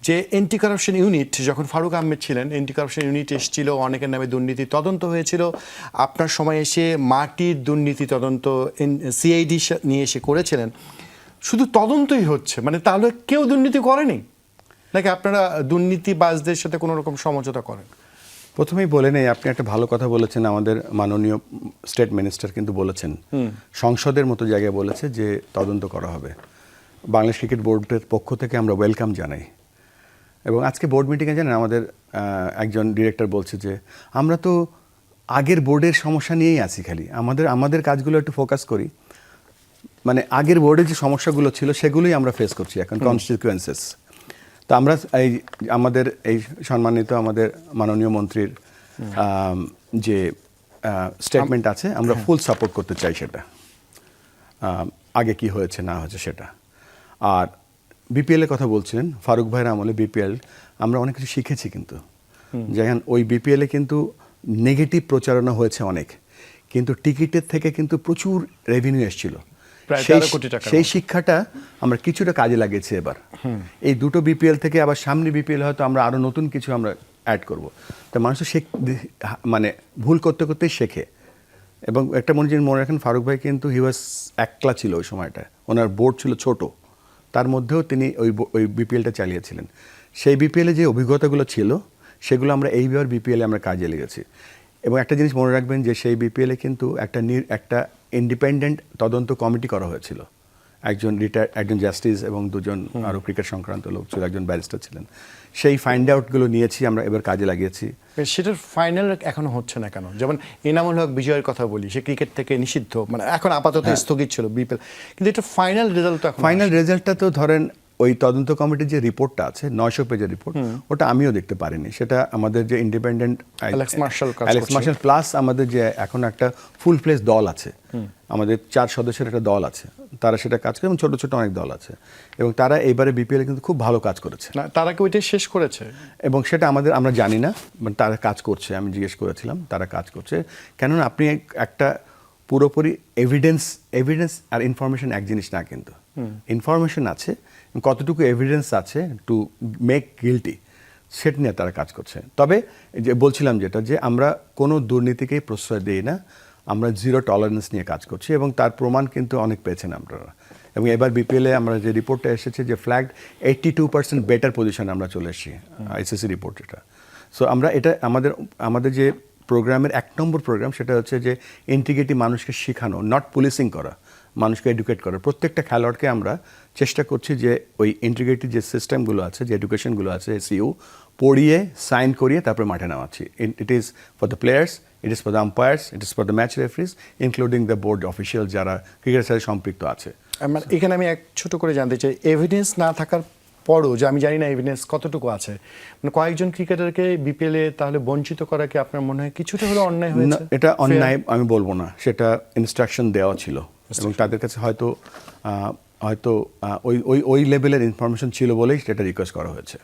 যে anti corruption unit যখন ফারুক আহমেদ ছিলেন, এন্টি কারাপশন ইউনিট এসেছিল, অনেকের নামে দুর্নীতি তদন্ত হয়েছিল। আপনার সময় এসে মাটির দুর্নীতি তদন্ত সিআইডি নিয়ে এসে করেছিলেন। শুধু তদন্তই হচ্ছে, মানে তাহলে কেউ দুর্নীতি করেনি নাকি আপনারা দুর্নীতিবাজদের সাথে কোনো রকম সমঝোতা করেন? প্রথমেই বলে নেই, আপনি একটা ভালো কথা বলেছেন। আমাদের মাননীয় স্টেট মিনিস্টার কিন্তু বলেছেন, সংসদের মতো জায়গায় বলেছে যে তদন্ত করা হবে। বাংলাদেশ ক্রিকেট বোর্ডের পক্ষ থেকে আমরা ওয়েলকাম জানাই। এবং আজকে বোর্ড মিটিংয়ে জানেন আমাদের একজন ডিরেক্টর বলছে যে আমরা তো আগের বোর্ডের সমস্যা নিয়েই আছি, খালি আমাদের কাজগুলো একটু ফোকাস করি। মানে আগের বোর্ডের যে সমস্যাগুলো ছিল সেগুলোই আমরা ফেস করছি এখন, কনস্টিটুয়েন্সেস। তো আমরা আমাদের এই সম্মানিত আমাদের মাননীয় মন্ত্রীর যে স্টেটমেন্ট আছে, আমরা ফুল সাপোর্ট করতে চাই সেটা। আগে কি হয়েছে না হয়েছে সেটা। আর বিপিএলের কথা বলছিলেন, ফারুক ভাইয়ের আমলে বিপিএল আমরা অনেক কিছু শিখেছি কিন্তু। যেমন ওই বিপিএলে কিন্তু নেগেটিভ প্রচারণা হয়েছে অনেক, কিন্তু টিকিটের থেকে কিন্তু প্রচুর রেভিনিউ এসেছিল। সেই শিক্ষাটা আমরা কিছুটা কাজে লাগিয়েছি এবার। এই দুটো বিপিএল থেকে আবার সামনে বিপিএল হয়তো আমরা আরো নতুন কিছু আমরা অ্যাড করব। তো মানুষ মানে ভুল করতে করতেই শেখে। এবং একটা মনে রাখেন, ফারুক ভাই কিন্তু একলা ছিল ওই সময়টা, ওনার বোর্ড ছিল ছোট, তার মধ্যেও তিনি ওই বিপিএলটা চালিয়েছিলেন। সেই বিপিএলে যে অভিজ্ঞতাগুলো ছিল সেগুলো আমরা এইবার বিপিএলে আমরা কাজে লেগেছি। এবং একটা জিনিস মনে রাখবেন যে সেই বিপিএলে কিন্তু একটা ইন্ডিপেন্ডেন্ট তদন্ত কমিটি করা হয়েছিল। একজন জাস্টিস এবং দুজন আরও ক্রিকেট সংক্রান্ত লোক ছিল, একজন ব্যারিস্টার ছিলেন। সেই ফাইন্ড আউটগুলো নিয়েছি আমরা, এবার কাজে লাগিয়েছি। সেটার ফাইনাল এখনো হচ্ছে না কেন? যেমন এনামুল হক বিজয়ের কথা বলি, সে ক্রিকেট থেকে নিষিদ্ধ, মানে এখন আপাতত স্থগিত ছিল বিপিএল, কিন্তু এটা ফাইনাল রেজাল্টটা তো ধরেন ওই তদন্ত কমিটির যে রিপোর্টটা আছে 900 পেজের রিপোর্ট, ওটা আমিও দেখতে পারিনি। সেটা আমাদের যে ইন্ডিপেন্ডেন্ট অ্যালেক্স মার্শাল প্লাস আমাদের যে এখন একটা ফুল ফ্লেজ দল আছে, আমাদের 4 সদস্যের একটা দল আছে, তারা সেটা কাজ করে এবং ছোট ছোট অনেক দল আছে, এবং তারা এইবারে বিপিএল কিন্তু খুব ভালো কাজ করেছে। তারা কি ওইটা শেষ করেছে? এবং সেটা আমরা জানি না, তারা কাজ করছে। আমি জিজ্ঞেস করেছিলাম, তারা কাজ করছে। কেননা আপনি একটা পুরোপুরি এভিডেন্স আর ইনফরমেশন এক জিনিস না, কিন্তু ইনফরমেশন আছে, কতটুকু এভিডেন্স আছে টু মেক গিল্টি, সেটা নিয়ে তারা কাজ করছে। তবে যে বলছিলাম যেটা, যে আমরা কোনো দুর্নীতিকেই প্রশ্রয় দিই না, আমরা জিরো টলারেন্স নিয়ে কাজ করছি, এবং তার প্রমাণ কিন্তু অনেক পেয়েছেন আপনারা। এবং এবার বিপিএলে আমরা যে রিপোর্টটা এসেছে যে ফ্ল্যাগড 82% বেটার পজিশনে আমরা চলে এসেছি, আইসিসি রিপোর্ট যেটা। সো আমরা এটা আমাদের যে প্রোগ্রামের 1 নম্বর প্রোগ্রাম, সেটা হচ্ছে যে ইন্টিগ্রিটি মানুষকে শেখানো, নট পুলিশিং করা, মানুষকে এডুকেট করা। প্রত্যেকটা খেলোয়াড়কে আমরা চেষ্টা করছি যে ওই ইন্টিগ্রিটি যে সিস্টেমগুলো আছে, যে এডুকেশনগুলো আছে, এসইউ পড়িয়ে সাইন করিয়ে তারপরে মাঠে নামাচ্ছি। It is for the players, it is for the umpires, it is for the match referees, including the board official যারা ক্রিকেটের সাথে সম্পৃক্ত আছে। এখানে আমি এক ছোট করে জানতে চাই, এভিডেন্স না থাকার পরও, যে আমি জানি না এভিডেন্স কতটুকু আছে, মানে কয়েকজন ক্রিকেটারকে বিপিএলে তাহলে বঞ্চিত করা কি আপনার মনে হয় কিছুটা হলে অন্যায় হয়েছে? এটা অন্যায় আমি বলবো না, সেটা ইনস্ট্রাকশন দেওয়া ছিল, এবং তাদের কাছে হয়তো ওই লেভেলের ইনফরমেশন ছিল বলেই সেটা রিকোয়েস্ট করা হয়েছে।